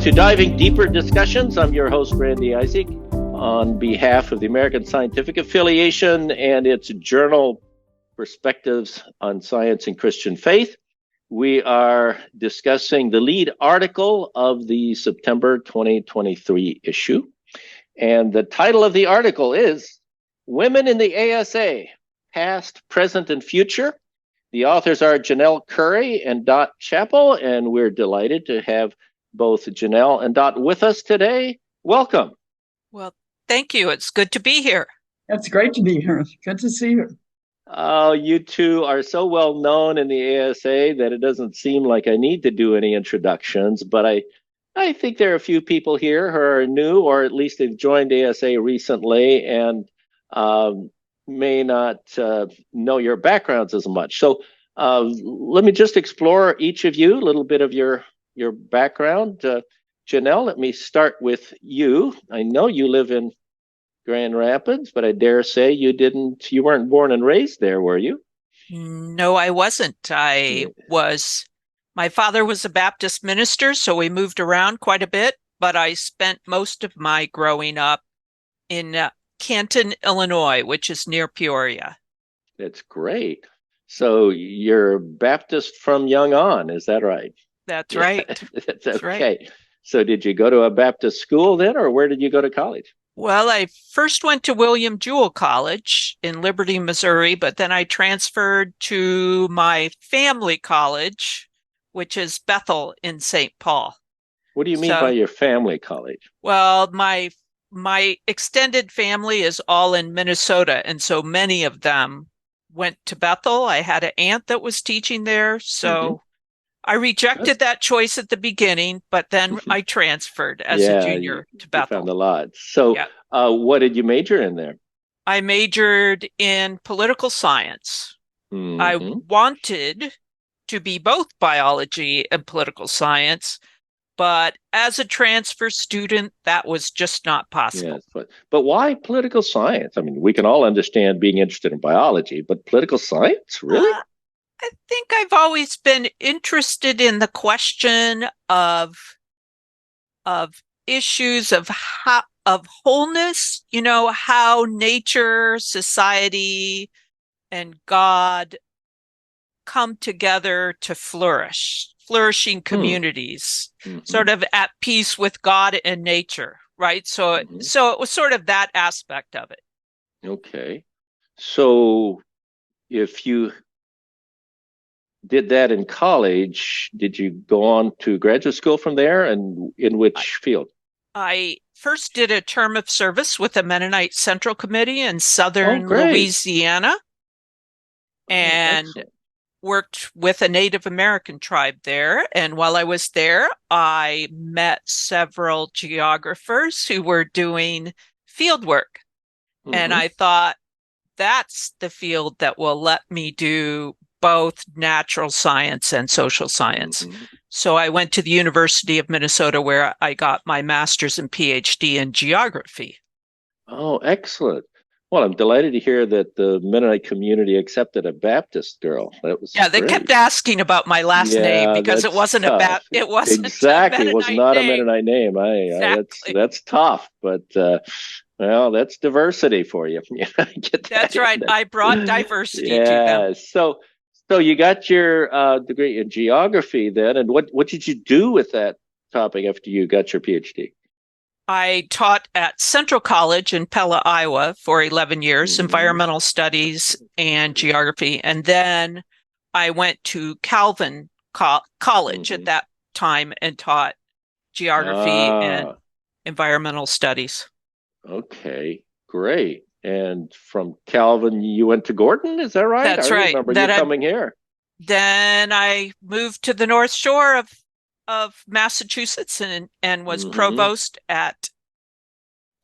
to Diving Deeper Discussions. I'm your host, Randy Isaac, on behalf of the American Scientific Affiliation and its journal, Perspectives on Science and Christian Faith. We are discussing the lead article of the September 2023 issue. And the title of the article is Women in the ASA, Past, Present, and Future. The authors are Janel Curry and Chappell, and we're delighted to have both Janel and Dot with us today. Welcome. Well, thank you. It's good to be here. It's great to be here. Good to see you. You two are so well known in the ASA that it doesn't seem like I need to do any introductions, but I think there are a few people here who are new, or at least they've joined ASA recently and may not know your backgrounds as much. So let me just explore each of you, a little bit of your background. Janel, let me start with you. I know you live in Grand Rapids, but I dare say you weren't born and raised there, were you? No, I wasn't. My father was a Baptist minister, so we moved around quite a bit, but I spent most of my growing up in Canton, Illinois, which is near Peoria. That's great. So you're Baptist from young on, is that right? That's right. That's okay. Right. So did you go to a Baptist school then, or where did you go to college? Well, I first went to William Jewell College in Liberty, Missouri, but then I transferred to my family college, which is Bethel in St. Paul. What do you mean by your family college? Well, my extended family is all in Minnesota, and so many of them went to Bethel. I had an aunt that was teaching there, so I rejected that choice at the beginning, but then I transferred as a junior to Bethel. You found a lot. So what did you major in there? I majored in political science. I wanted to be both biology and political science, but as a transfer student, that was just not possible. Yes, but why political science? I mean, we can all understand being interested in biology, but political science, really? I think I've always been interested in the question of issues of wholeness, how nature, society, and God come together to flourishing communities, sort of at peace with God and nature, right? So it was sort of that aspect of it. Okay. So if you did that in college, did you go on to graduate school from there, and in which field? I first did a term of service with the Mennonite Central Committee in southern Louisiana, and worked with a Native American tribe there. And while I was there, I met several geographers who were doing field work. And I thought, that's the field that will let me do both natural science and social science. So I went to the University of Minnesota, where I got my master's and PhD in geography. Oh, excellent. Well, I'm delighted to hear that the Mennonite community accepted a Baptist girl. That was they kept asking about it wasn't tough. It wasn't it was not a Mennonite name. That's tough, but well, that's diversity for you. That's right. I brought diversity to them. So you got your degree in geography then, and what did you do with that topic after you got your PhD? I taught at Central College in Pella, Iowa for 11 years, environmental studies and geography. And then I went to Calvin College at that time and taught geography and environmental studies. Okay, great. And from Calvin, you went to Gordon, is that right? That's right. I remember you coming here. Then I moved to the North Shore of Massachusetts and was provost at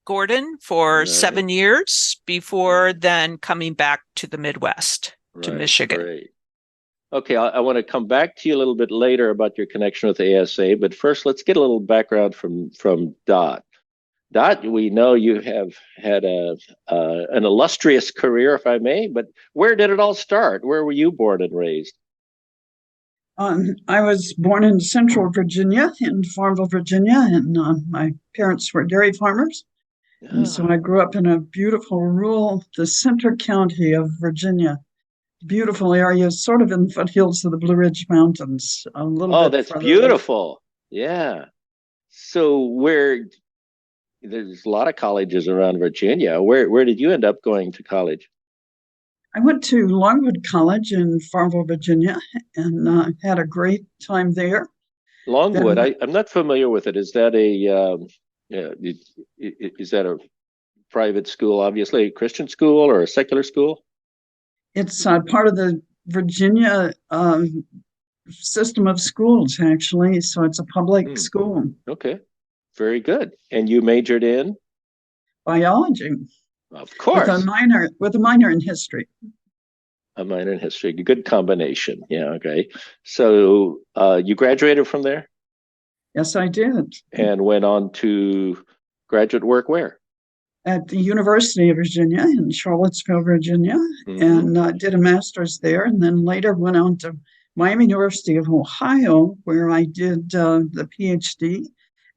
Gordon for 7 years before then coming back to the Midwest, to Michigan. Great. Okay, I want to come back to you a little bit later about your connection with the ASA, but first let's get a little background from Dot. Dot, we know you have had an illustrious career, if I may, but where did it all start? Where were you born and raised? I was born in Central Virginia, in Farmville, Virginia, and my parents were dairy farmers. And so I grew up in a beautiful the center county of Virginia. Beautiful area, sort of in the foothills of the Blue Ridge Mountains, a little bit that's further away. beautiful. Yeah. So there's a lot of colleges around Virginia. Where did you end up going to college? I went to Longwood College in Farmville, Virginia, and had a great time there. Longwood, I'm not familiar with it. Is that is that a private school, obviously a Christian school or a secular school? It's part of the Virginia system of schools, actually. So it's a public school. Okay, very good. And you majored in biology, of course, with a minor in history. A minor in history, good combination. Yeah, okay. So you graduated from there? Yes, I did. And went on to graduate work where? At the University of Virginia in Charlottesville, Virginia, and did a master's there, and then later went on to Miami University of Ohio, where I did the PhD,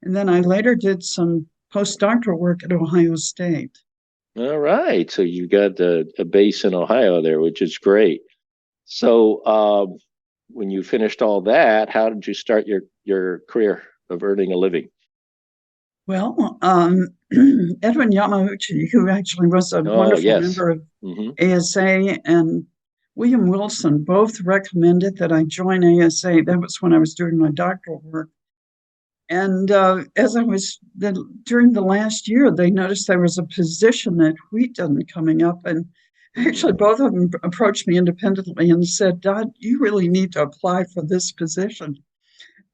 and then I later did some postdoctoral work at Ohio State. All right, so you got a base in Ohio there, which is great. So when you finished all that, how did you start your career of earning a living? Well, Edwin Yamauchi, who actually was a wonderful member of ASA, and William Wilson both recommended that I join ASA. That was when I was doing my doctoral work. And as I was during the last year, they noticed there was a position at Wheaton coming up. And actually, both of them approached me independently and said, "Dad, you really need to apply for this position."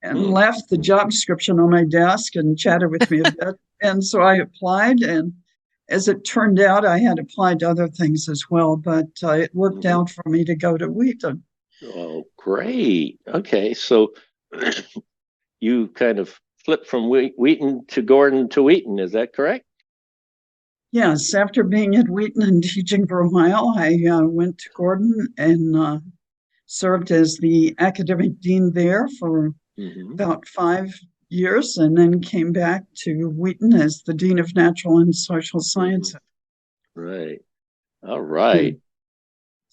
And left the job description on my desk and chatted with me a bit. And so I applied. And as it turned out, I had applied to other things as well. But it worked out for me to go to Wheaton. Oh, great. Okay. So you kind of flipped from Wheaton to Gordon to Wheaton. Is that correct? Yes. After being at Wheaton and teaching for a while, I went to Gordon and served as the academic dean there for about 5 years, and then came back to Wheaton as the dean of natural and social sciences. Right. All right.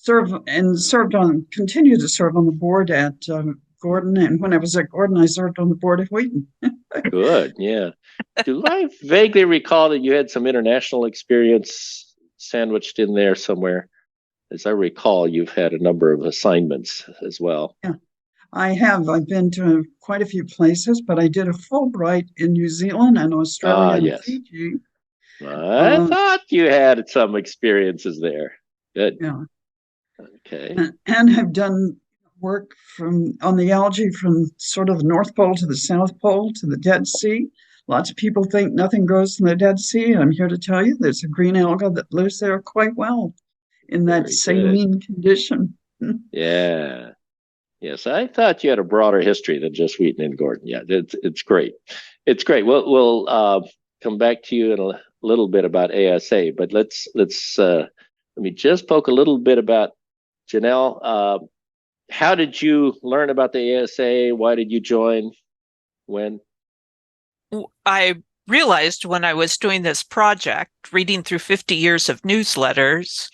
Continued to serve on the board at Gordon, and when I was at Gordon, I served on the board at Wheaton. Good, yeah. Do I vaguely recall that you had some international experience sandwiched in there somewhere? As I recall, you've had a number of assignments as well. Yeah, I have. I've been to quite a few places, but I did a Fulbright in New Zealand and Australia and Fiji. I thought you had some experiences there. Good. Yeah. Okay. And have done work on the algae from sort of the North Pole to the South Pole to the Dead Sea. Lots of people think nothing grows in the Dead Sea. I'm here to tell you there's a green alga that lives there quite well in that saline condition. Yeah. Yes, I thought you had a broader history than just Wheaton and Gordon. Yeah, it's great. It's great. We'll come back to you in a little bit about ASA, but let me just poke a little bit about Janel. How did you learn about the ASA? Why did you join? When? I realized when I was doing this project, reading through 50 years of newsletters,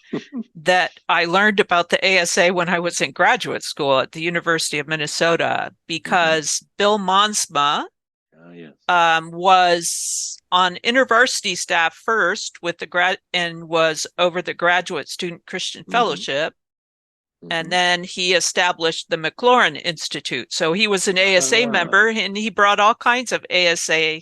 that I learned about the ASA when I was in graduate school at the University of Minnesota, because Bill Monsma was on InterVarsity staff first with and was over the Graduate Student Christian Fellowship. And then he established the McLaurin Institute. So he was an ASA member, and he brought all kinds of ASA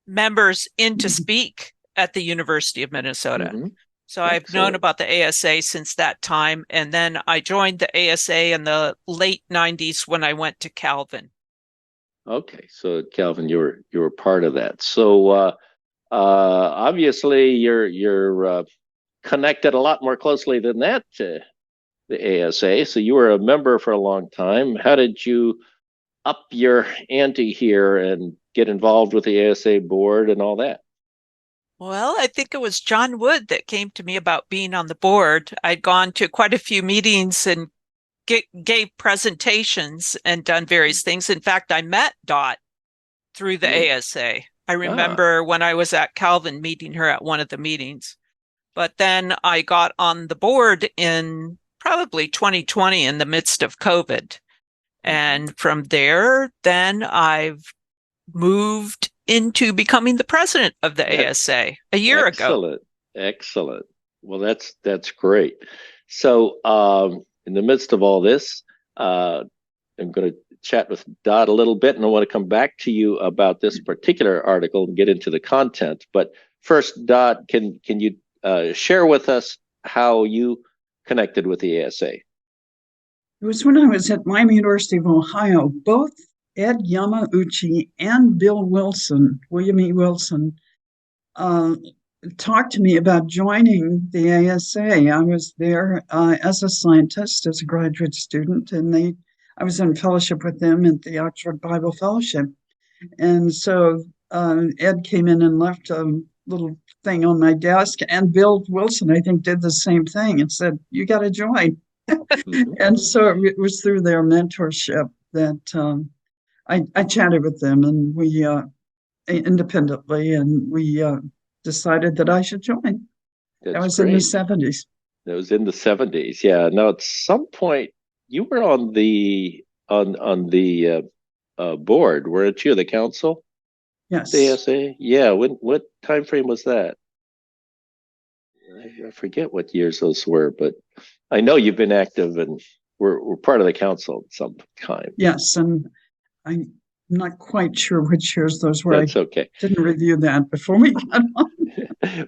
members in to speak at the University of Minnesota. So I've known about the ASA since that time. And then I joined the ASA in the late 90s when I went to Calvin. Okay. So Calvin, you were part of that. So obviously you're connected a lot more closely than that to the ASA. So you were a member for a long time. How did you up your ante here and get involved with the ASA board and all that? Well, I think it was John Wood that came to me about being on the board. I'd gone to quite a few meetings and gave presentations and done various things. In fact, I met Dot through the ASA. I remember when I was at Calvin meeting her at one of the meetings. But then I got on the board in probably 2020 in the midst of COVID. And from there, then I've moved into becoming the president of the ASA a year ago. Excellent. Well, that's great. So in the midst of all this, I'm going to chat with Dot a little bit, and I want to come back to you about this particular article and get into the content. But first, Dot, can you share with us how you connected with the ASA? It was when I was at Miami University of Ohio. Both Ed Yamauchi and William E. Wilson, talked to me about joining the ASA. I was there as a scientist, as a graduate student, and I was in fellowship with them at the Oxford Bible Fellowship. And so Ed came in and left a little thing on my desk, and Bill Wilson, I think, did the same thing and said, "You got to join." And so it was through their mentorship that I chatted with them, and we independently, and we decided that I should join. That was great. In the 70s. That was in the 70s. Yeah. Now, at some point, you were on the board, weren't you? The council. Yes. The ASA. Yeah. What time frame was that? I forget what years those were, but I know you've been active and we're part of the council at some time. Yes, and I'm not quite sure which years those were. That's okay. Didn't review that before we got on.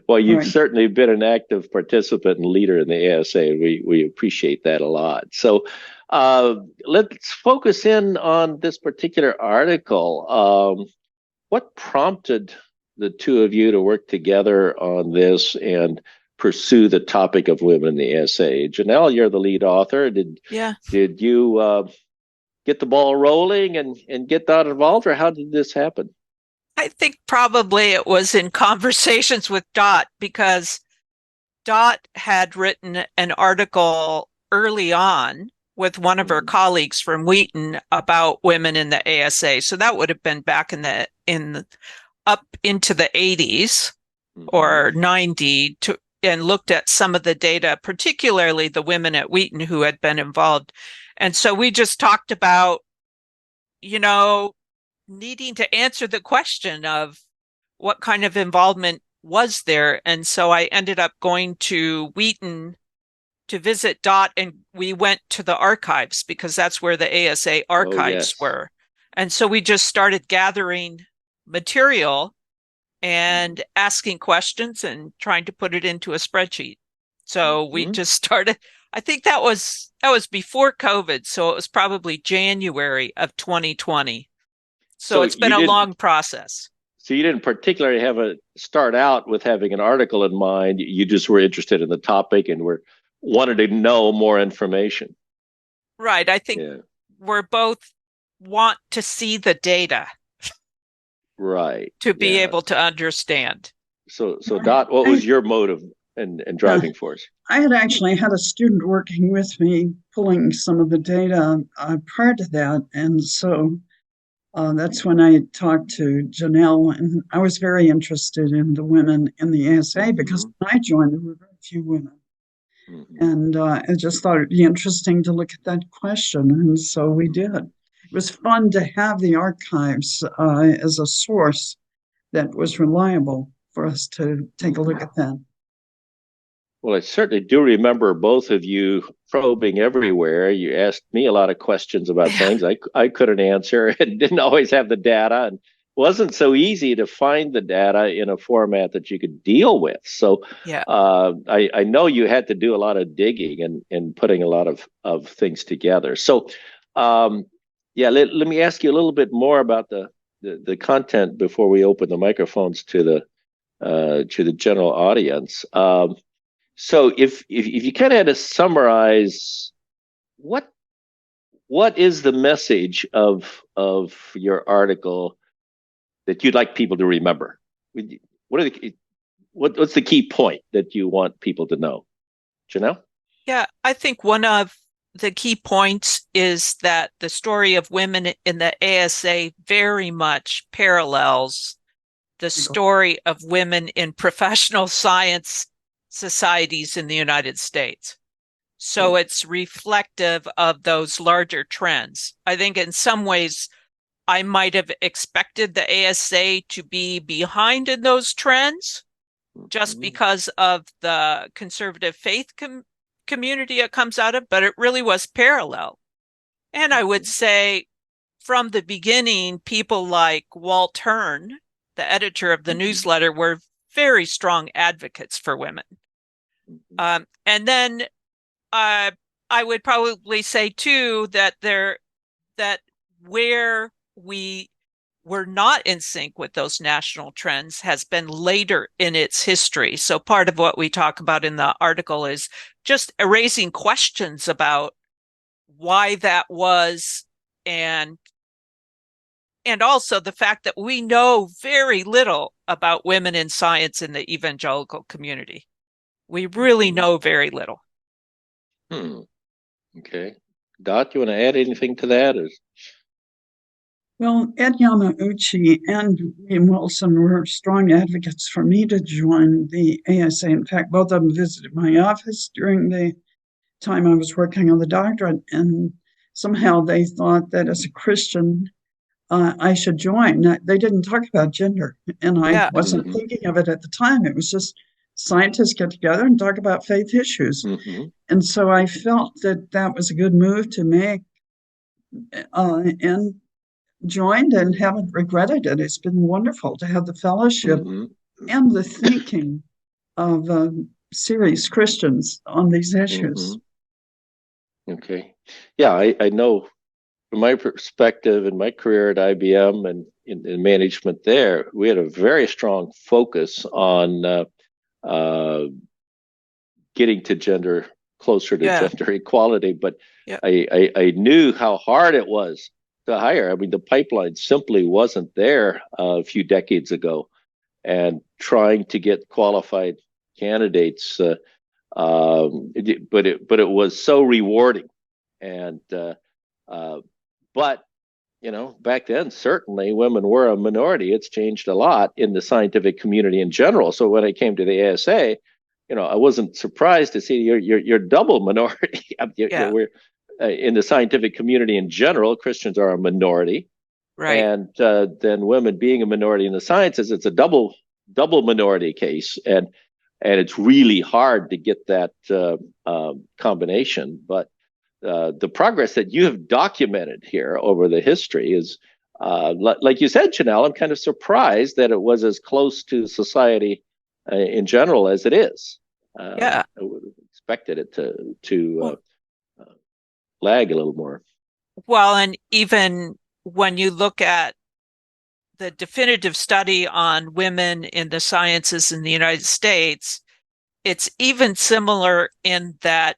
Well, you've certainly been an active participant and leader in the ASA. We appreciate that a lot. So let's focus in on this particular article. What prompted the two of you to work together on this and pursue the topic of women in the ASA? Janel, you're the lead author. Did you get the ball rolling and get that involved, or how did this happen? I think probably it was in conversations with Dot, because Dot had written an article early on with one of her colleagues from Wheaton about women in the ASA. So that would have been back up into the 80s or 90, and looked at some of the data, particularly the women at Wheaton who had been involved. And so we just talked about, needing to answer the question of what kind of involvement was there. And so I ended up going to Wheaton to visit Dot, and we went to the archives because that's where the ASA archives were. And so we just started gathering material and asking questions and trying to put it into a spreadsheet. So we just started. I think that was before COVID, so it was probably January of 2020. So it's been a long process. So you didn't particularly start out with having an article in mind. You just were interested in the topic and wanted to know more information. Right. I think we're both want to see the data. Right. To be able to understand. So Dot, what was your motive and driving force? I had actually had a student working with me pulling some of the data prior to that. And so that's when I talked to Janel, and I was very interested in the women in the ASA because when I joined, there were very few women. And I just thought it'd be interesting to look at that question. And so we did. It was fun to have the archives as a source that was reliable for us to take a look at that. Well, I certainly do remember both of you probing everywhere. You asked me a lot of questions about things I couldn't answer and didn't always have the data, and wasn't so easy to find the data in a format that you could deal with. So I know you had to do a lot of digging and putting a lot of things together. So let me ask you a little bit more about the content before we open the microphones to the general audience. So if you kind of had to summarize, what is the message of your article that you'd like people to remember? What's the key point that you want people to know? Janel? Yeah, I think one of the key points is that the story of women in the ASA very much parallels the story of women in professional science societies in the United States. So it's reflective of those larger trends. I think in some ways, I might have expected the ASA to be behind in those trends just because of the conservative faith community it comes out of, but it really was parallel. And I would say from the beginning, people like Walt Hearn, the editor of the newsletter, were very strong advocates for women. And then I would probably say too that where we were not in sync with those national trends has been later in its history. So part of what we talk about in the article is just raising questions about why that was, and also the fact that we know very little about women in science in the evangelical community. We really know very little. Okay. Dot, you want to add anything to that? Well, Ed Yamauchi and William Wilson were strong advocates for me to join the ASA. In fact, both of them visited my office during the time I was working on the doctorate, and somehow they thought that as a Christian, I should join. They didn't talk about gender, and I wasn't thinking of it at the time. It was just scientists get together and talk about faith issues. And so I felt that that was a good move to make, and joined and haven't regretted it. It's been wonderful to have the fellowship and the thinking of serious Christians on these issues. Okay. Yeah, I know from my perspective in my career at IBM and in management there, we had a very strong focus on getting to gender, closer to gender equality. But I knew how hard it was to hire. I mean, the pipeline simply wasn't there a few decades ago, and trying to get qualified candidates, but it was so rewarding. And but back then certainly women were a minority. It's changed a lot in the scientific community in general. So when I came to the ASA, I wasn't surprised to see you're double minority. We're in the scientific community in general, Christians are a minority, right? And then women being a minority in the sciences, it's a double minority case, and it's really hard to get that combination. But the progress that you have documented here over the history is, like you said, Janel, I'm kind of surprised that it was as close to society in general as it is. I would have expected it to lag a little more. Well, and even when you look at the definitive study on women in the sciences in the United States, it's even similar in that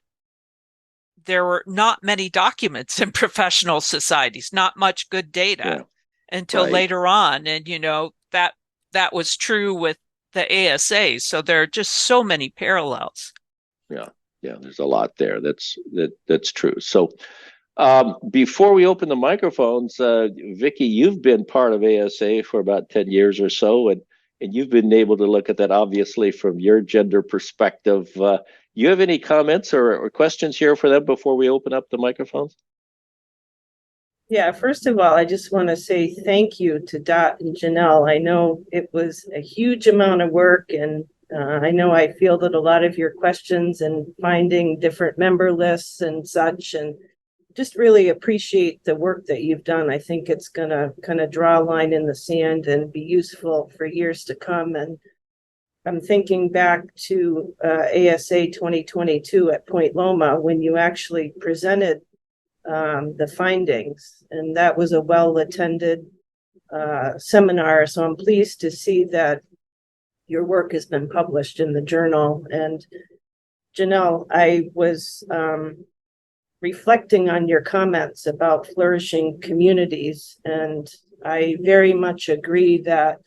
there were not many documents in professional societies, not much good data until later on. And, that was true with the ASA. So there are just so many parallels. Yeah, there's a lot there. That's true. So before we open the microphones, Vicki, you've been part of ASA for about 10 years or so, and you've been able to look at that obviously from your gender perspective. You have any comments or questions here for them before we open up the microphones? Yeah, first of all, I just want to say thank you to Dot and Janel. I know it was a huge amount of work, and I know I fielded a lot of your questions and finding different member lists and such, and just really appreciate the work that you've done. I think it's going to kind of draw a line in the sand and be useful for years to come. And I'm thinking back to ASA 2022 at Point Loma when you actually presented the findings, and that was a well-attended seminar. So I'm pleased to see that your work has been published in the journal. And Janel, I was reflecting on your comments about flourishing communities, and I very much agree that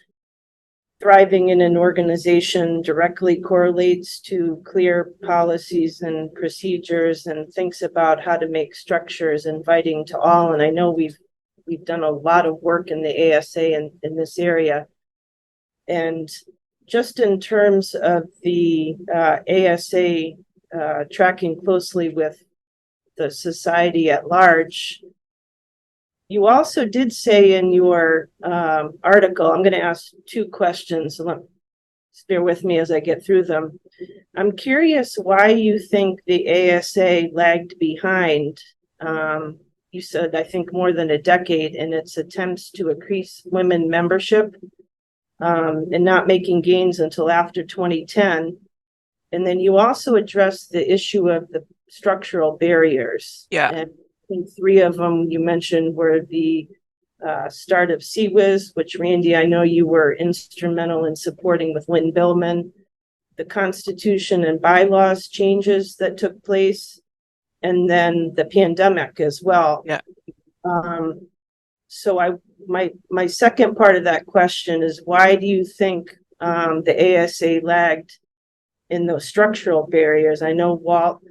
thriving in an organization directly correlates to clear policies and procedures and thinks about how to make structures inviting to all. And I know we've done a lot of work in the ASA in this area. And just in terms of the ASA tracking closely with the society at large, you also did say in your article, I'm going to ask two questions, so bear with me as I get through them. I'm curious why you think the ASA lagged behind. You said, I think, more than a decade in its attempts to increase women membership and not making gains until after 2010. And then you also addressed the issue of the structural barriers. Yeah. And I think three of them you mentioned were the start of CWIS, which, Randy, I know you were instrumental in supporting with Lynn Billman, the Constitution and bylaws changes that took place, and then the pandemic as well. Yeah. So my second part of that question is, why do you think the ASA lagged in those structural barriers? I know Walt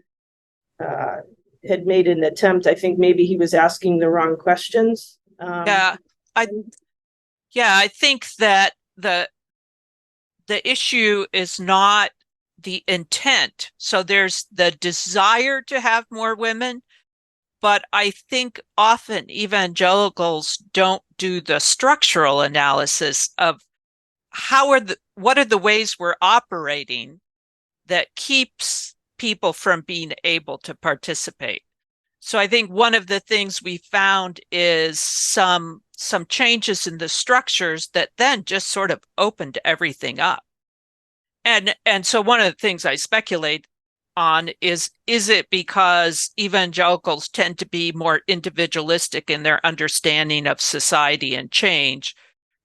had made an attempt. I think maybe he was asking the wrong questions. I think that the issue is not the intent. So there's the desire to have more women, but I think often evangelicals don't do the structural analysis of what are the ways we're operating that keeps people from being able to participate. So I think one of the things we found is some changes in the structures that then just sort of opened everything up. And so one of the things I speculate on is it because evangelicals tend to be more individualistic in their understanding of society and change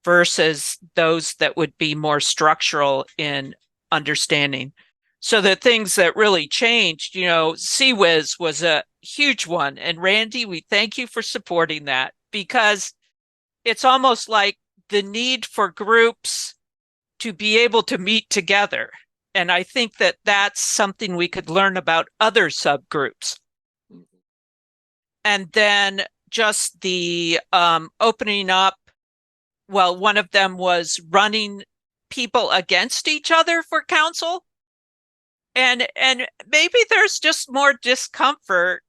versus those that would be more structural in understanding? So the things that really changed, CWIS was a huge one. And Randy, we thank you for supporting that, because it's almost like the need for groups to be able to meet together. And I think that that's something we could learn about other subgroups. And then just the opening up, well, one of them was running people against each other for council. And maybe there's just more discomfort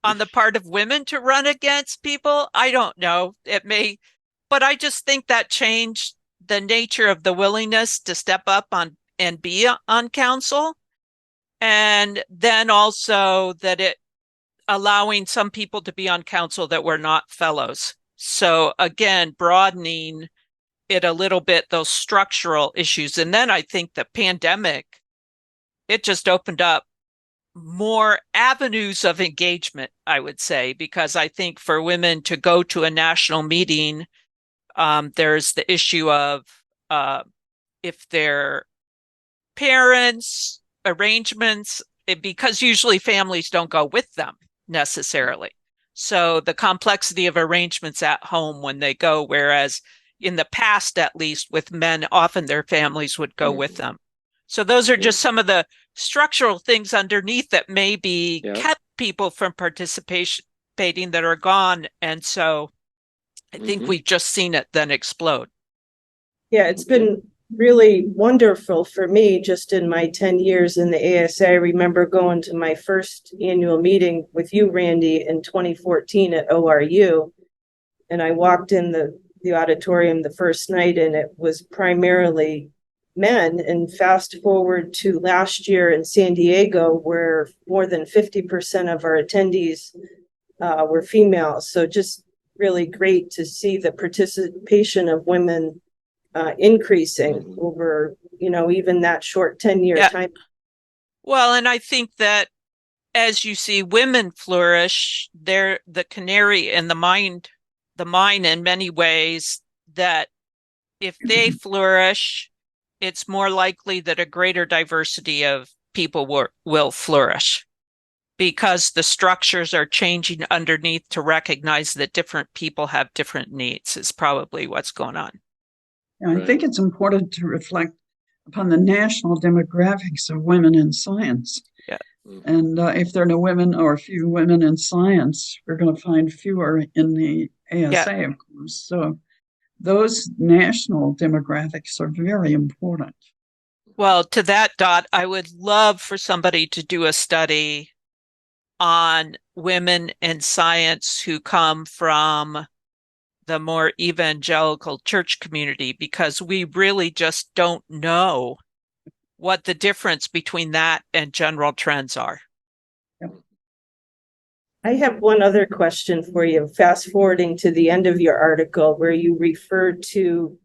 on the part of women to run against people. I don't know. It may, but I just think that changed the nature of the willingness to step up on and be on council. And then also that it allowing some people to be on council that were not fellows. So again, broadening it a little bit, those structural issues. And then I think the pandemic, it just opened up more avenues of engagement, I would say, because I think for women to go to a national meeting, there's the issue of if their parents, arrangements, because usually families don't go with them necessarily. So the complexity of arrangements at home when they go, whereas in the past, at least with men, often their families would go with them. So those are just some of the structural things underneath that maybe kept people from participating that are gone. And so I think we've just seen it then explode. Yeah, it's been really wonderful for me just in my 10 years in the ASA. I remember going to my first annual meeting with you, Randy, in 2014 at ORU. And I walked in the auditorium the first night and it was primarily men. And fast forward to last year in San Diego, where more than 50% of our attendees were females. So just really great to see the participation of women increasing over, even that short 10-year time. Well, and I think that as you see women flourish, they're the canary in the mine in many ways, that if they flourish, it's more likely that a greater diversity of people will flourish, because the structures are changing underneath to recognize that different people have different needs is probably what's going on. And I think it's important to reflect upon the national demographics of women in science. Yeah. And if there are no women or few women in science, we're going to find fewer in the ASA, of course. So those national demographics are very important. Well, to that, Dot, I would love for somebody to do a study on women in science who come from the more evangelical church community, because we really just don't know what the difference between that and general trends are. I have one other question for you. Fast forwarding to the end of your article where you referred to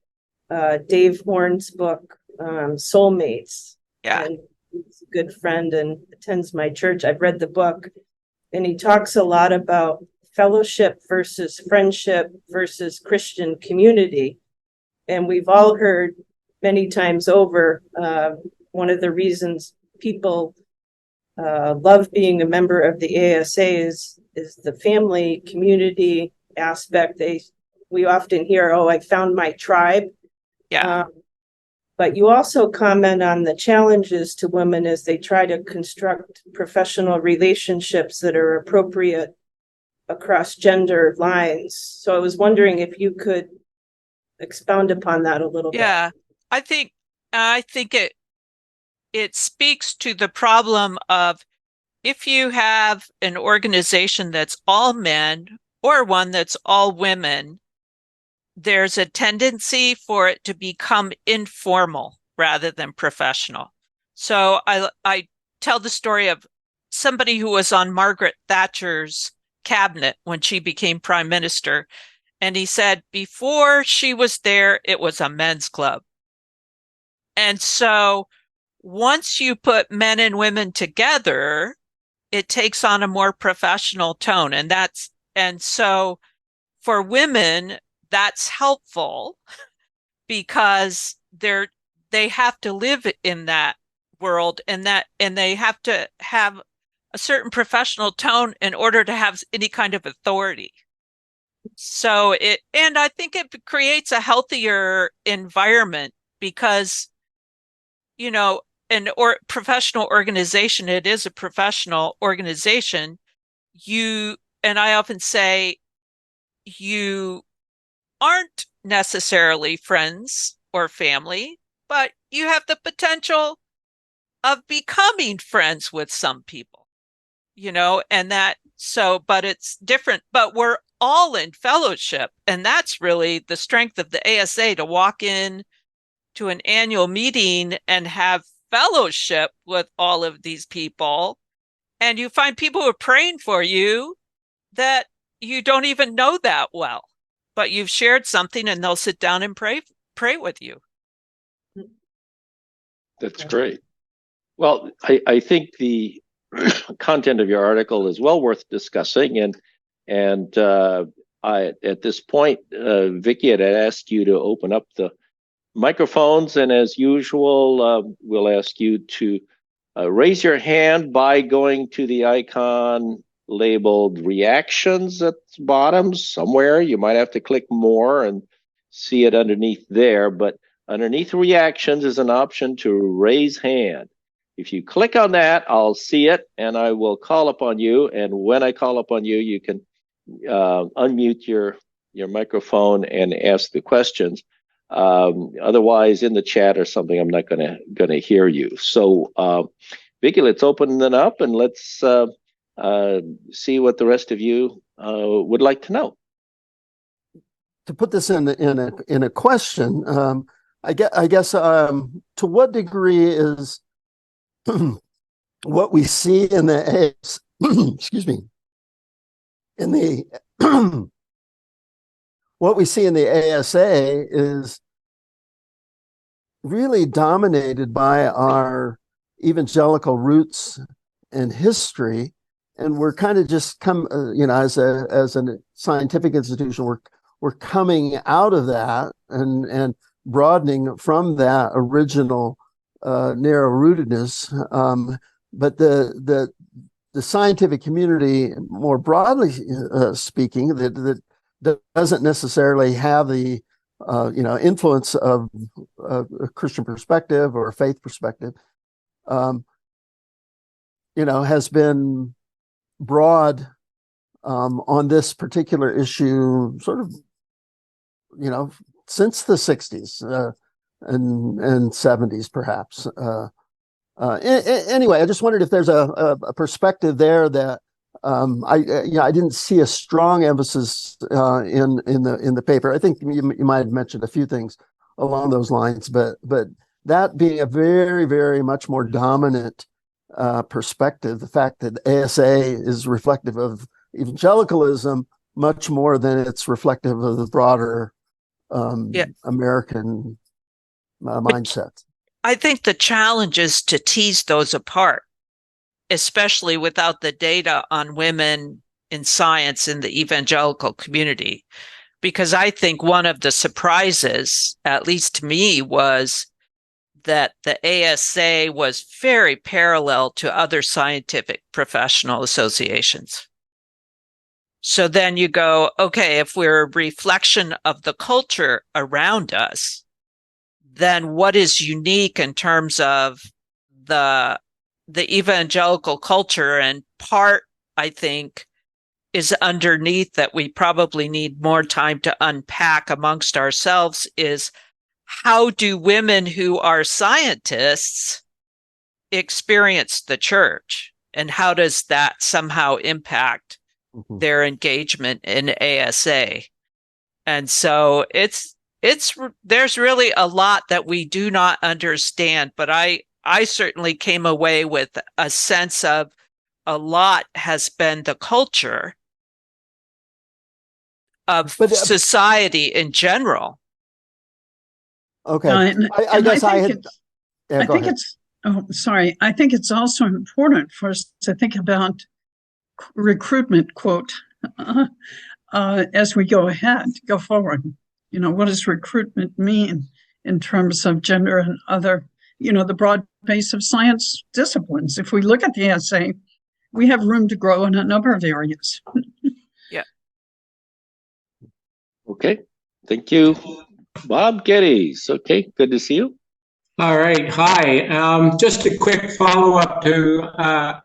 Dave Horn's book, Soulmates. Yeah. And he's a good friend and attends my church. I've read the book, and he talks a lot about fellowship versus friendship versus Christian community. And we've all heard many times over, one of the reasons people love being a member of the ASA is the family community aspect. We often hear, "Oh, I found my tribe." Yeah. But you also comment on the challenges to women as they try to construct professional relationships that are appropriate across gender lines. So I was wondering if you could expound upon that a little bit. Yeah, I think it speaks to the problem of, if you have an organization that's all men or one that's all women, there's a tendency for it to become informal rather than professional. So I tell the story of somebody who was on Margaret Thatcher's cabinet when she became prime minister. And he said, before she was there, it was a men's club. And so once you put men and women together, it takes on a more professional tone. And so for women, that's helpful because they have to live in that world, and they have to have a certain professional tone in order to have any kind of authority. So I think it creates a healthier environment because, professional organization, it is a professional organization. And I often say, you aren't necessarily friends or family, but you have the potential of becoming friends with some people, but it's different, but we're all in fellowship. And that's really the strength of the ASA, to walk in to an annual meeting and have fellowship with all of these people. And you find people who are praying for you that you don't even know that well, but you've shared something, and they'll sit down and pray with you. That's great. Well, I think the content of your article is well worth discussing, and at this point, Vicki had asked you to open up the microphones, and as usual, we'll ask you to raise your hand by going to the icon labeled reactions at the bottom somewhere. You might have to click more and see it underneath there, but underneath reactions is an option to raise hand. If you click on that, I'll see it and I will call upon you. And when I call upon you, you can unmute your microphone and ask the questions. Otherwise, in the chat or something, I'm not gonna hear you. So, Vicki, let's open it up and let's see what the rest of you would like to know. To put this in a question, I guess to what degree is what we see in the excuse me, in the what we see in the ASA is really dominated by our evangelical roots and history, and we're kind of just as a scientific institution, we're coming out of that and broadening from that original narrow rootedness, but the scientific community, more broadly speaking, that doesn't necessarily have the influence of a Christian perspective or a faith perspective, has been broad on this particular issue, sort of, since the 60s and 70s, perhaps. Anyway, I just wondered if there's a perspective there that I didn't see a strong emphasis in the paper. I think you might have mentioned a few things along those lines, but that being a very, very much more dominant perspective, the fact that ASA is reflective of evangelicalism much more than it's reflective of the broader American mindset. I think the challenge is to tease those apart, especially without the data on women in science in the evangelical community. Because I think one of the surprises, at least to me, was that the ASA was very parallel to other scientific professional associations. So then you go, okay, if we're a reflection of the culture around us, then what is unique in terms of the evangelical culture? And part, I think, is underneath that we probably need more time to unpack amongst ourselves is how do women who are scientists experience the church? And how does that somehow impact their engagement in ASA? And so there's really a lot that we do not understand, but I certainly came away with a sense of a lot has been the culture of society in general. Okay. I guess I had. I think it's. Oh, sorry. I think it's also important for us to think about recruitment, quote, as we go forward. What does recruitment mean in terms of gender and other, the broad base of science disciplines? If we look at the ASA, we have room to grow in a number of areas. Yeah. Okay. Thank you. Bob Geddes. Okay. Good to see you. All right. Hi. Just a quick follow-up to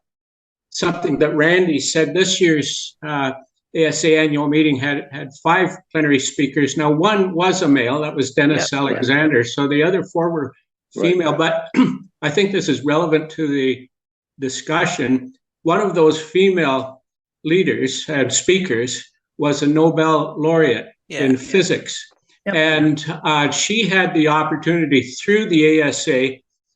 something that Randy said. This year's ASA annual meeting had 5 plenary speakers. Now, one was a male. That was Dennis Alexander. Right. So the other 4 were female. Right. But I think this is relevant to the discussion. One of those female leaders and speakers was a Nobel laureate in physics. Yep. And she had the opportunity through the ASA,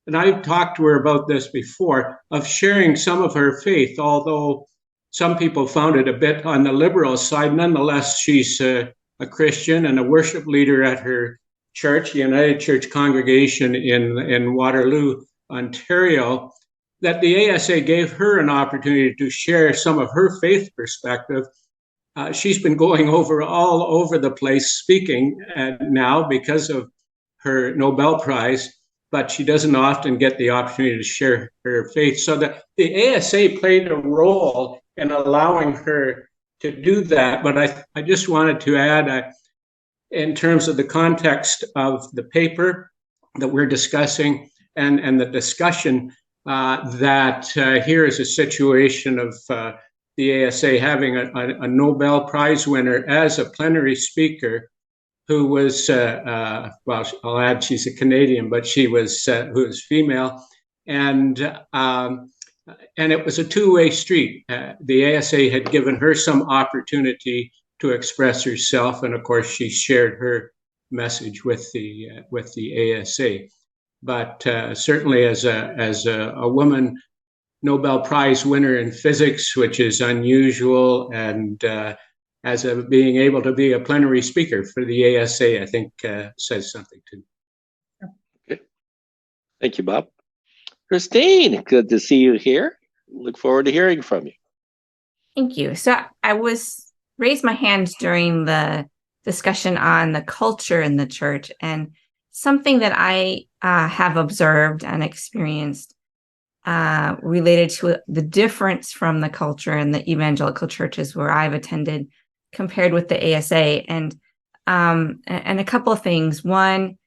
and I've talked to her about this before, of sharing some of her faith, although some people found it a bit on the liberal side. Nonetheless, she's a Christian and a worship leader at her church, the United Church Congregation in Waterloo, Ontario, that the ASA gave her an opportunity to share some of her faith perspective. She's been going all over the place speaking now because of her Nobel Prize, but she doesn't often get the opportunity to share her faith. So the ASA played a role in allowing her to do that. But I just wanted to add, in terms of the context of the paper that we're discussing and the discussion, that here is a situation of the ASA having a Nobel Prize winner as a plenary speaker who was, well, I'll add she's a Canadian, but who was female. And it was a two-way street. The ASA had given her some opportunity to express herself. And of course, she shared her message with the ASA. But certainly as a woman Nobel Prize winner in physics, which is unusual, and as being able to be a plenary speaker for the ASA, I think says something too. Okay. Thank you, Bob. Christine, good to see you here. Look forward to hearing from you. Thank you. So I raised my hand during the discussion on the culture in the church, and something that I have observed and experienced related to the difference from the culture in the evangelical churches where I've attended compared with the ASA. And And a couple of things. One,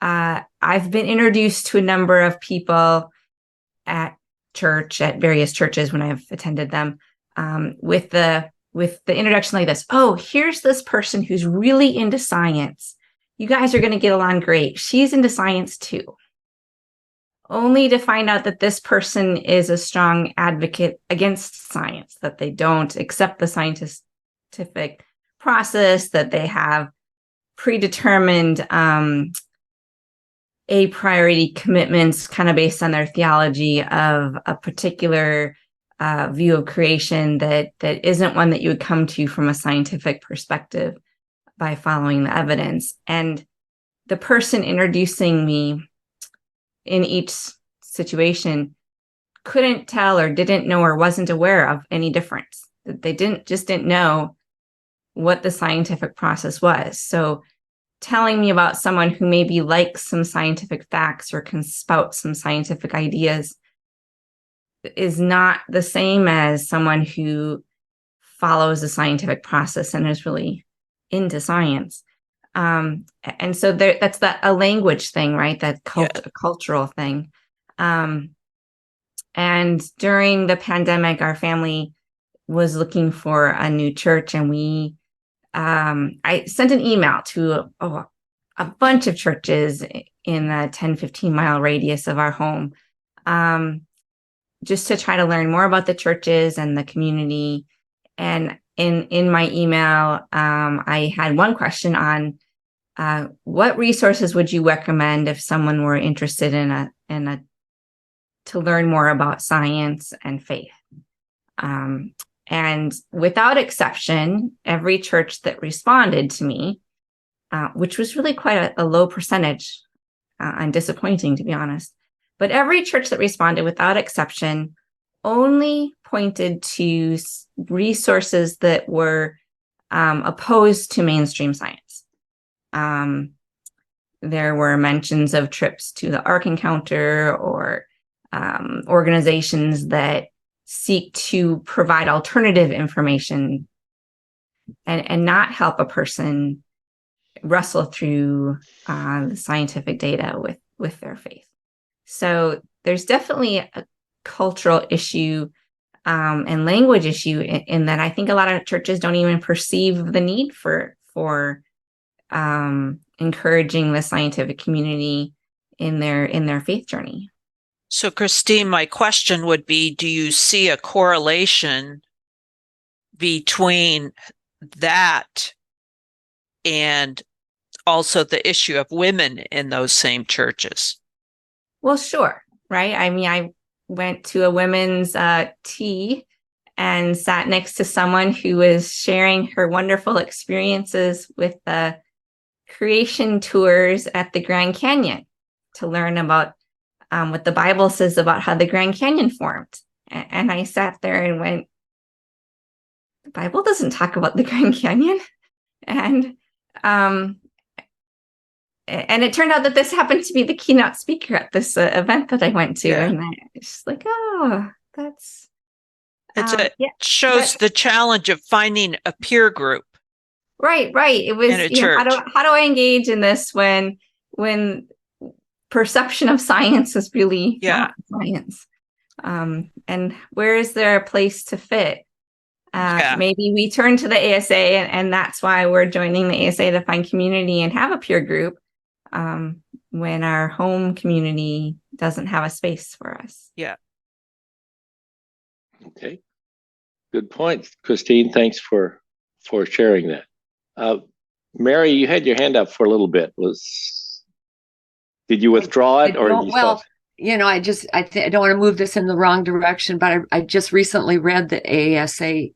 I've been introduced to a number of people at church, at various churches when I've attended them, with the introduction like this. Oh, here's this person who's really into science. You guys are going to get along great. She's into science too. Only to find out that this person is a strong advocate against science, that they don't accept the scientific process, that they have predetermined a priority commitments kind of based on their theology of a particular view of creation that isn't one that you would come to from a scientific perspective by following the evidence. And the person introducing me in each situation couldn't tell or didn't know or wasn't aware of any difference. They didn't know what the scientific process was. So telling me about someone who maybe likes some scientific facts or can spout some scientific ideas is not the same as someone who follows the scientific process and is really into science. And so that's a language thing, right? That cultural thing. And during the pandemic, our family was looking for a new church, and I sent an email to a bunch of churches in the 10-15 mile radius of our home, just to try to learn more about the churches and the community. And in my email, I had one question on what resources would you recommend if someone were interested to learn more about science and faith. And without exception, every church that responded to me, which was really quite a low percentage, and disappointing, to be honest, but every church that responded without exception only pointed to resources that were opposed to mainstream science. There were mentions of trips to the Ark Encounter or organizations that seek to provide alternative information and not help a person wrestle through the scientific data with their faith. So there's definitely a cultural issue and language issue in that I think a lot of churches don't even perceive the need for encouraging the scientific community in their faith journey. So, Christine, my question would be, do you see a correlation between that and also the issue of women in those same churches? Well, sure. Right. I mean, I went to a women's tea and sat next to someone who was sharing her wonderful experiences with the creation tours at the Grand Canyon to learn about what the Bible says about how the Grand Canyon formed. And I sat there and went, the Bible doesn't talk about the Grand Canyon. And it turned out that this happened to be the keynote speaker at this event that I went to. Yeah. And I was just like, oh, that's... shows the challenge of finding a peer group. Right. It was, how do I engage in this when perception of science is really not science? And where is there a place to fit? Maybe we turn to the ASA, and that's why we're joining the ASA to find community and have a peer group when our home community doesn't have a space for us. Yeah. Okay. Good point, Christine. Thanks for sharing that. Mary, you had your hand up for a little bit. Did you withdraw it, or you well, you know, I don't want to move this in the wrong direction, but I just recently read the ASA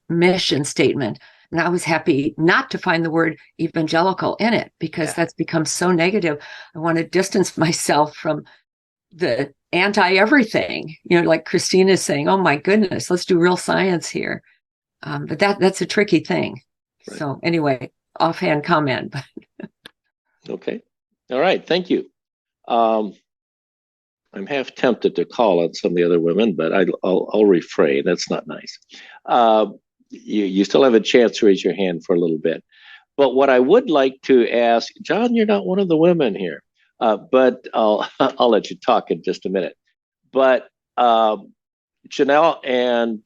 mission statement, and I was happy not to find the word evangelical in it, because that's become so negative. I want to distance myself from the anti-everything, you know, like Christine is saying, oh my goodness, let's do real science here. But that's a tricky thing. Right. So anyway, offhand comment. Okay. All right. Thank you. I'm half tempted to call on some of the other women, but I'll refrain. That's not nice. You still have a chance to raise your hand for a little bit. But what I would like to ask, John, you're not one of the women here, but I'll let you talk in just a minute. But Janel and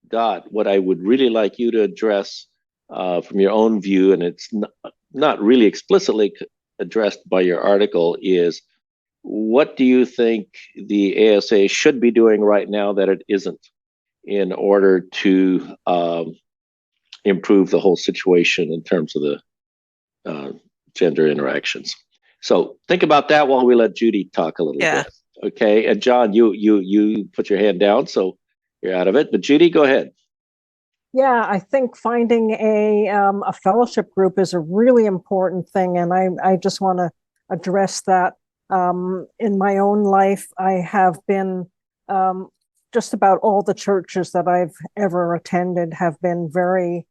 Dot, what I would really like you to address from your own view, and it's not really explicitly addressed by your article, is what do you think the ASA should be doing right now that it isn't in order to improve the whole situation in terms of the gender interactions? So think about that while we let Judy talk a little bit. Okay, and John, you put your hand down, so you're out of it. But Judy, go ahead. Yeah, I think finding a fellowship group is a really important thing, and I just want to address that. In my own life, I have been just about all the churches that I've ever attended have been very,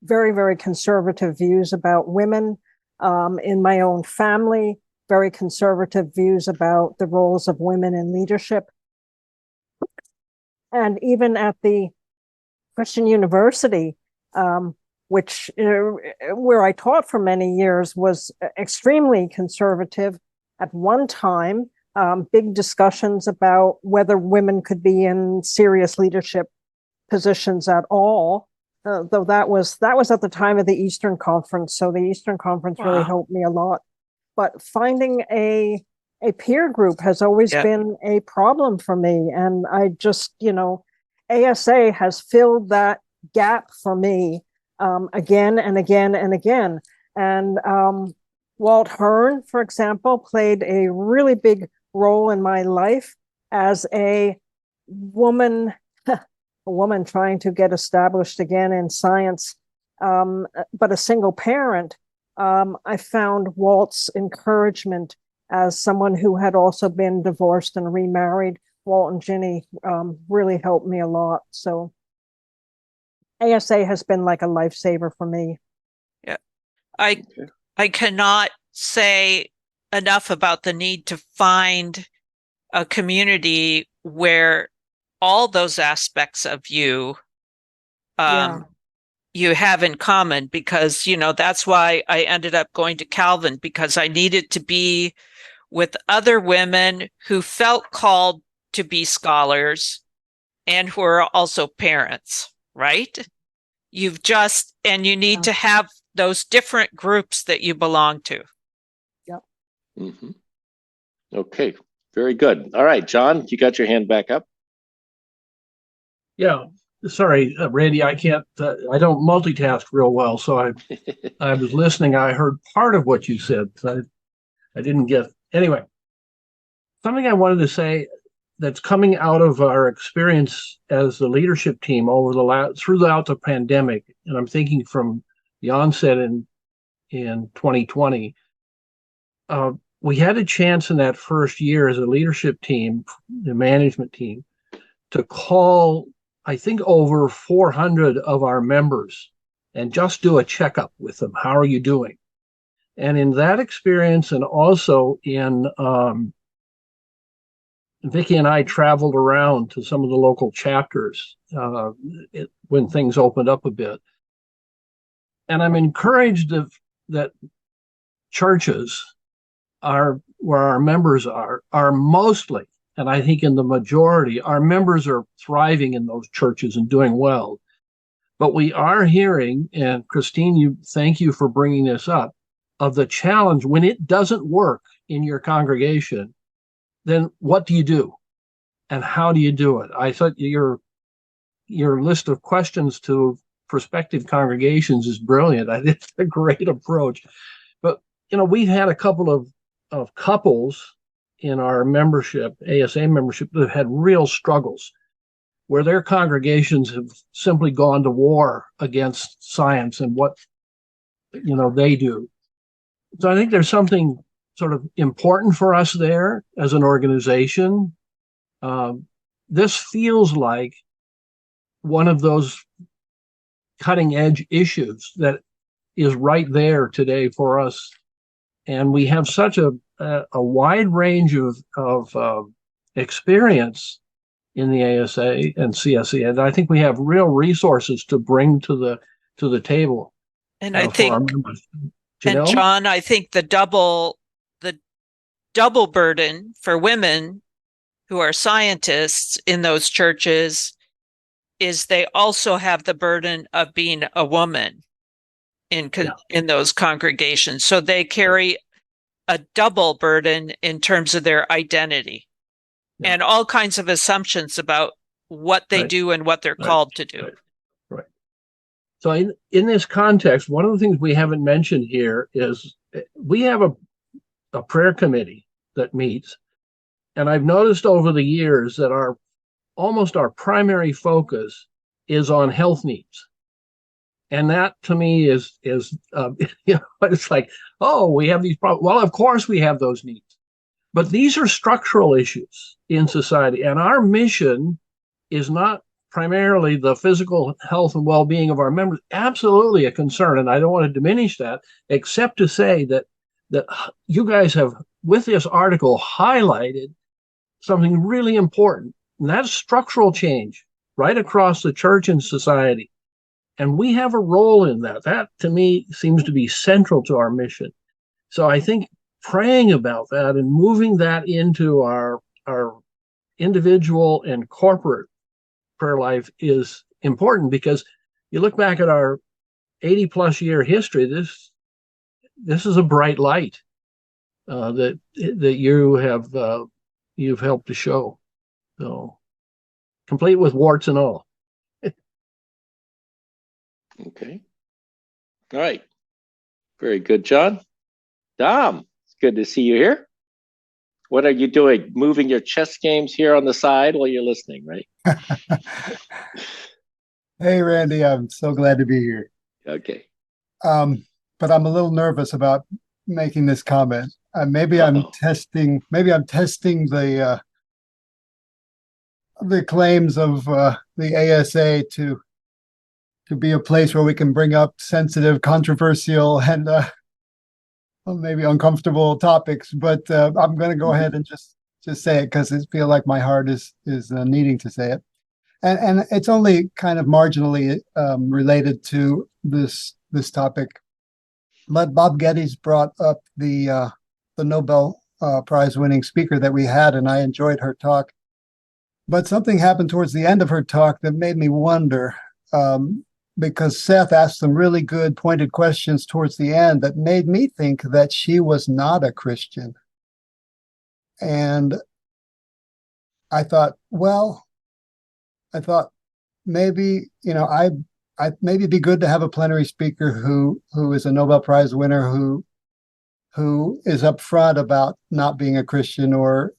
very, very conservative views about women. In my own family, very conservative views about the roles of women in leadership. And even at the Christian University, which where I taught for many years, was extremely conservative. At one time, big discussions about whether women could be in serious leadership positions at all. Though that was at the time of the Eastern Conference, so the Eastern Conference really helped me a lot. But finding a peer group has always been a problem for me, and I just, ASA has filled that gap for me again and again and again. And Walt Hearn, for example, played a really big role in my life as a woman trying to get established again in science, but a single parent. I found Walt's encouragement as someone who had also been divorced and remarried. Walt and Ginny really helped me a lot. So ASA has been like a lifesaver for me. Yeah, I cannot say enough about the need to find a community where all those aspects of you you have in common, because that's why I ended up going to Calvin, because I needed to be with other women who felt called to be scholars and who are also parents, right? You need to have those different groups that you belong to. Yep. Mm-hmm. Okay, very good. All right, John, you got your hand back up? Yeah, sorry, Randy, I can't. I don't multitask real well, so I was listening. I heard part of what you said. I didn't get anyway. Something I wanted to say that's coming out of our experience as the leadership team throughout the pandemic, and I'm thinking from the onset in 2020. We had a chance in that first year as a leadership team, the management team, to call, I think, over 400 of our members and just do a checkup with them. How are you doing? And in that experience, and also in Vicki and I traveled around to some of the local chapters when things opened up a bit. And I'm encouraged that churches where our members are mostly, and I think in the majority, our members are thriving in those churches and doing well. But we are hearing, and Christine, thank you for bringing this up, of the challenge when it doesn't work in your congregation. Then what do you do? And how do you do it? I thought your list of questions to prospective congregations is brilliant. I think it's a great approach. But, we've had a couple of couples in our membership, ASA membership, that have had real struggles where their congregations have simply gone to war against science and what, they do. So I think there's something sort of important for us there as an organization. This feels like one of those cutting edge issues that is right there today for us. And we have such a wide range of experience in the ASA and CSE. And I think we have real resources to bring to the table. And I think, and Janel? John, I think the double burden for women who are scientists in those churches is they also have the burden of being a woman in those congregations. So they carry a double burden in terms of their identity and all kinds of assumptions about what they do and what they're called to do. Right. So in this context, one of the things we haven't mentioned here is we have a prayer committee that meets. And I've noticed over the years that almost our primary focus is on health needs. And that to me is it's like, oh, we have these problems. Well, of course we have those needs. But these are structural issues in society. And our mission is not primarily the physical health and well-being of our members. Absolutely a concern. And I don't want to diminish that, except to say that you guys have, with this article, highlighted something really important. And that's structural change right across the church and society. And we have a role in that. That, to me, seems to be central to our mission. So I think praying about that and moving that into our individual and corporate prayer life is important, because you look back at our 80-plus year history, this is a bright light that you've helped to show. So, complete with warts and all. Okay. All right. Very good, John. Dom, it's good to see you here. What are you doing? Moving your chess games here on the side while you're listening, right? Hey, Randy, I'm so glad to be here. Okay. But I'm a little nervous about making this comment. Maybe I'm testing the claims of the ASA to be a place where we can bring up sensitive, controversial, and maybe uncomfortable topics. But I'm going to go ahead and just say it, because I feel like my heart is needing to say it, and it's only kind of marginally related to this topic. But Bob Getty's brought up the Nobel Prize winning speaker that we had, and I enjoyed her talk. But something happened towards the end of her talk that made me wonder. Because Seth asked some really good pointed questions towards the end that made me think that she was not a Christian. And I thought maybe, maybe it'd be good to have a plenary speaker who is a Nobel Prize winner, who is upfront about not being a Christian or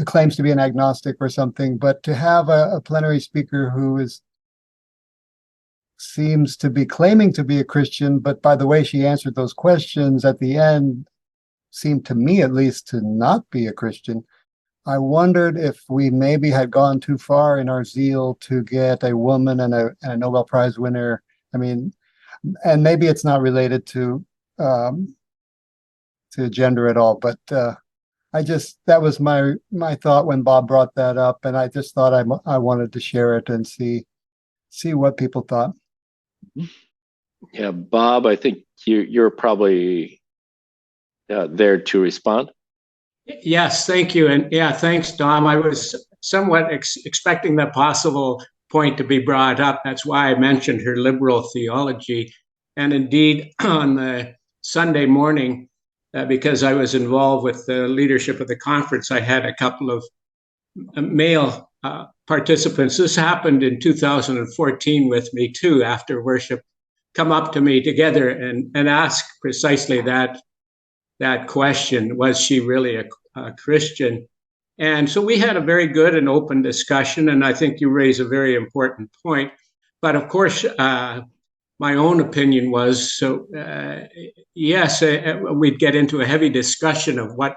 claims to be an agnostic or something. But to have a plenary speaker who seems to be claiming to be a Christian, but by the way she answered those questions at the end, seemed to me at least to not be a Christian. I wondered if we maybe had gone too far in our zeal to get a woman and a Nobel Prize winner. I mean, and maybe it's not related to gender at all, but that was my thought when Bob brought that up, and I just thought I wanted to share it and see what people thought. Yeah, Bob, I think you're probably there to respond. Yes, thank you. And yeah, thanks, Dom. I was somewhat expecting that possible point to be brought up. That's why I mentioned her liberal theology. And indeed, on the Sunday morning, because I was involved with the leadership of the conference, I had a couple of male participants. This happened in 2014 with me too, after worship, come up to me together and ask precisely that question: was she really a Christian? And so we had a very good and open discussion, and I think you raise a very important point. But of course, my own opinion was, yes, we'd get into a heavy discussion of what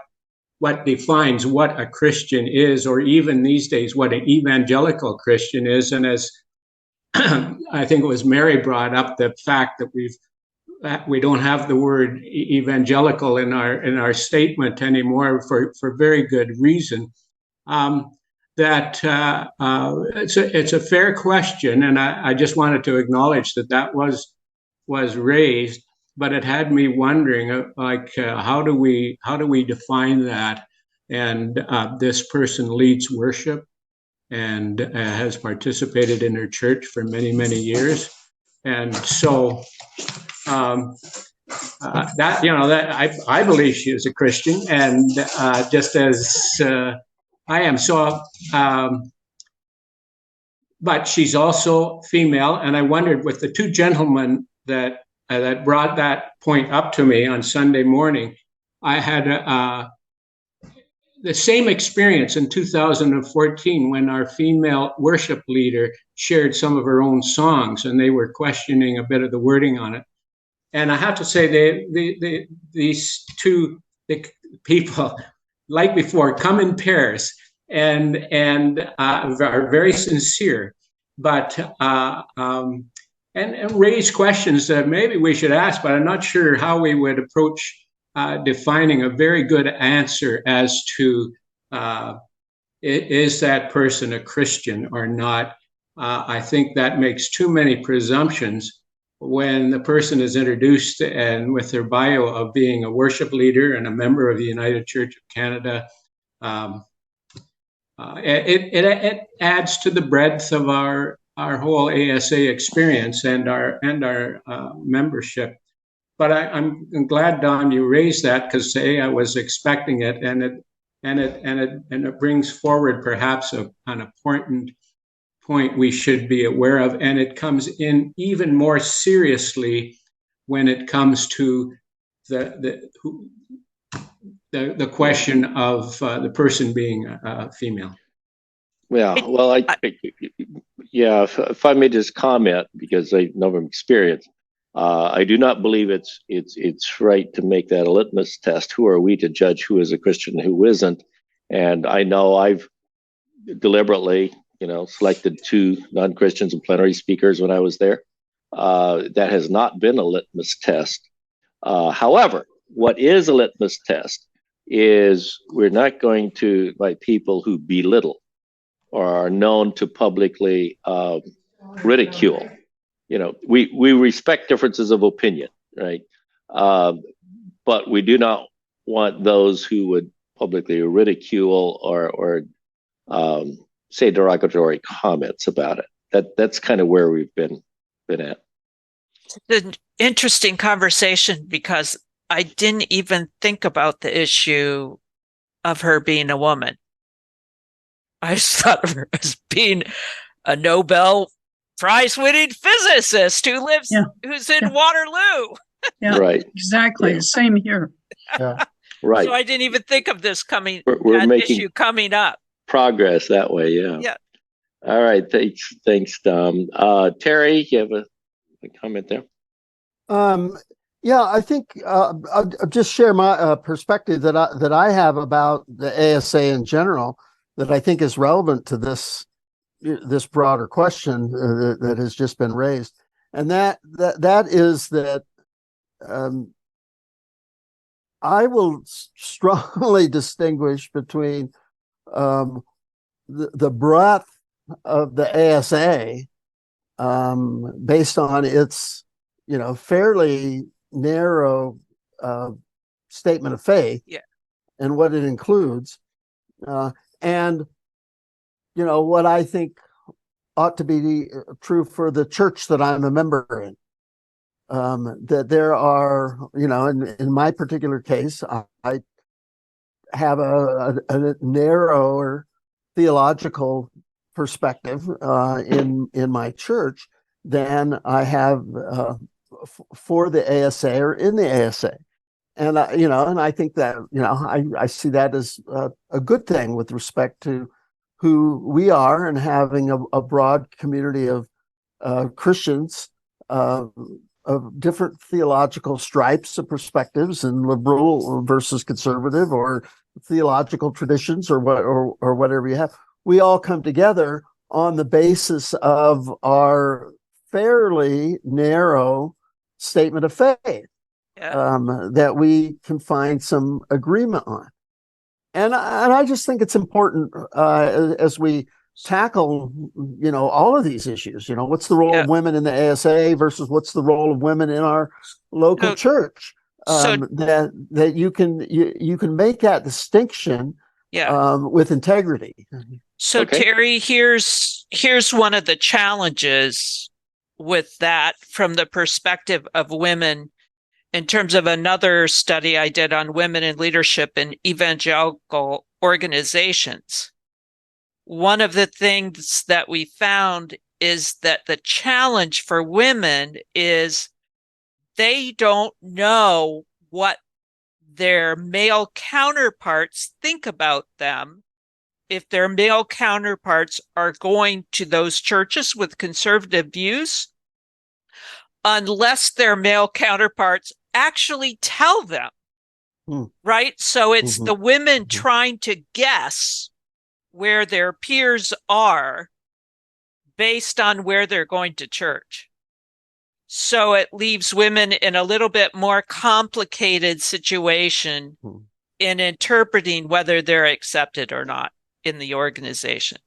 defines what a Christian is, or even these days what an evangelical Christian is. And as I think it was Mary brought up, the fact that we don't have the word evangelical in our statement anymore for very good reason. It's a fair question, and I just wanted to acknowledge that was was raised, but it had me wondering, how do we define that? And this person leads worship and has participated in her church for many, many years. And so I believe she is a Christian, and just as I am. So, but she's also female, and I wondered, with the two gentlemen that brought that point up to me on Sunday morning, I had the same experience in 2014 when our female worship leader shared some of her own songs, and they were questioning a bit of the wording on it. And I have to say, these two people, like before, come in pairs and are very sincere, but and raise questions that maybe we should ask, but I'm not sure how we would approach defining a very good answer as to is that person a Christian or not. I think that makes too many presumptions when the person is introduced and with their bio of being a worship leader and a member of the United Church of Canada. It adds to the breadth of our whole ASA experience and our membership. But I'm glad, Don, you raised that, because I was expecting it, and it brings forward perhaps an important point we should be aware of, and it comes in even more seriously when it comes to the question of the person being female. Yeah, well, if I may just comment, because I know from experience, I do not believe it's right to make that a litmus test. Who are we to judge who is a Christian and who isn't? And I know I've deliberately, selected two non-Christians and plenary speakers when I was there. That has not been a litmus test. However, what is a litmus test is we're not going to invite people who belittle or are known to publicly ridicule. We respect differences of opinion, right? But we do not want those who would publicly ridicule or say derogatory comments about it. That's kind of where we've been at. It's an interesting conversation, because I didn't even think about the issue of her being a woman. I just thought of her as being a Nobel Prize-winning physicist who's in Waterloo. Yeah, right. Exactly. Yeah. Same here. Yeah. Right. So I didn't even think of this issue coming up. Progress that way. Yeah. Yeah. All right. Thanks, Dom. Terry, you have a comment there? Yeah, I think I'll just share my perspective that I have about the ASA in general, that I think is relevant to this broader question that has just been raised, and that is that I will strongly distinguish between the breadth of the ASA based on its fairly narrow statement of faith, and what it includes, and what I think ought to be true for the church that I'm a member in. That there are, in my particular case, I have a narrower theological perspective in my church than I have for the ASA or in the ASA. And I think that I see that as a good thing with respect to who we are, and having a broad community of Christians of different theological stripes of perspectives, and liberal versus conservative, or theological traditions, or whatever you have. We all come together on the basis of our fairly narrow statement of faith. That we can find some agreement on. And I just think it's important as we tackle, all of these issues. What's the role of women in the ASA versus what's the role of women in our local church? That you can make that distinction with integrity. So Terry, here's one of the challenges with that from the perspective of women in terms of another study I did on women in leadership in evangelical organizations. One of the things that we found is that the challenge for women is they don't know what their male counterparts think about them if their male counterparts are going to those churches with conservative views, unless their male counterparts actually tell them, right? So it's the women trying to guess where their peers are based on where they're going to church. So it leaves women in a little bit more complicated situation in interpreting whether they're accepted or not in the organization.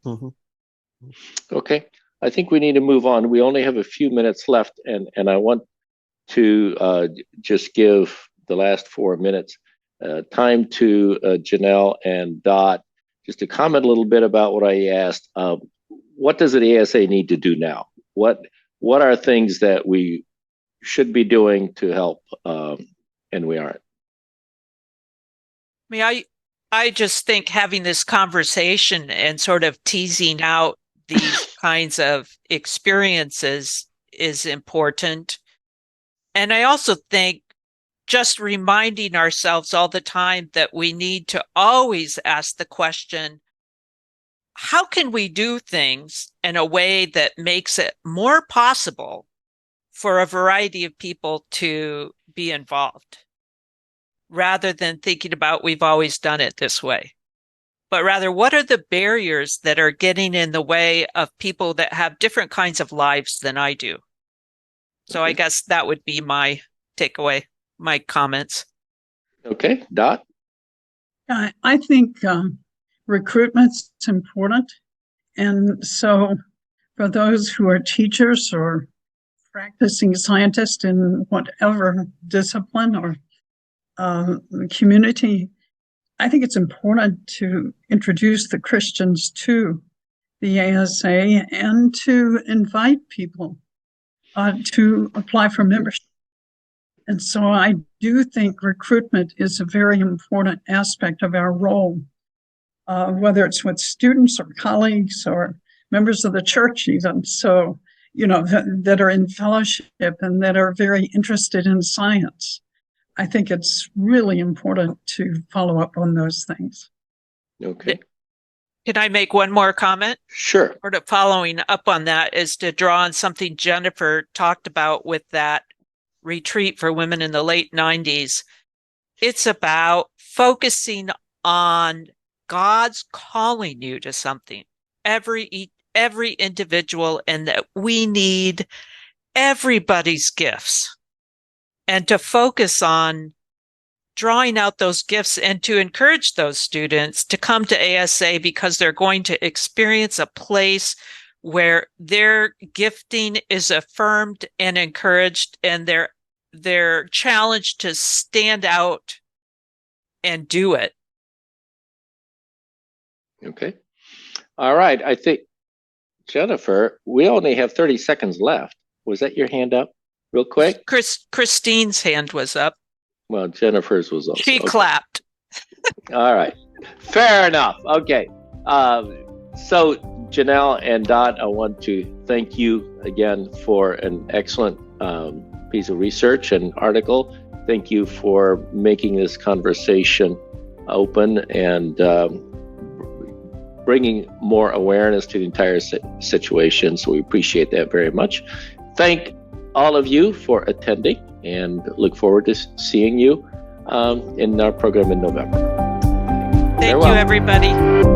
Okay. I think we need to move on. We only have a few minutes left, and I want to just give the last 4 minutes time to Janel and Dot just to comment a little bit about what I asked. What does the ASA need to do now? What are things that we should be doing to help, and we aren't? I just think having this conversation and sort of teasing out these kinds of experiences is important. And I also think just reminding ourselves all the time that we need to always ask the question, how can we do things in a way that makes it more possible for a variety of people to be involved, rather than thinking about we've always done it this way, but rather what are the barriers that are getting in the way of people that have different kinds of lives than I do? So I guess that would be my takeaway, my comments. Okay, Dot? I think recruitment's important. And so for those who are teachers or practicing scientists in whatever discipline or community, I think it's important to introduce the Christians to the ASA and to invite people to apply for membership. And so I do think recruitment is a very important aspect of our role, whether it's with students or colleagues or members of the church even. So, that are in fellowship and that are very interested in science. I think it's really important to follow up on those things. Okay. Can I make one more comment? Sure. Sort of following up on that is to draw on something Jennifer talked about with that retreat for women in the late 90s. It's about focusing on God's calling you to something, every individual, and that we need everybody's gifts, and to focus on drawing out those gifts and to encourage those students to come to ASA because they're going to experience a place where their gifting is affirmed and encouraged, and they're challenged to stand out and do it. Okay. All right. I think, Jennifer, we only have 30 seconds left. Was that your hand up real quick? Christine's hand was up. Well, Jennifer's was also. She clapped. All right. Fair enough. Okay. So, Janel and Dot, I want to thank you again for an excellent piece of research and article. Thank you for making this conversation open and bringing more awareness to the entire situation. So we appreciate that very much. Thank all of you for attending and look forward to seeing you in our program in November. Thank you, everybody.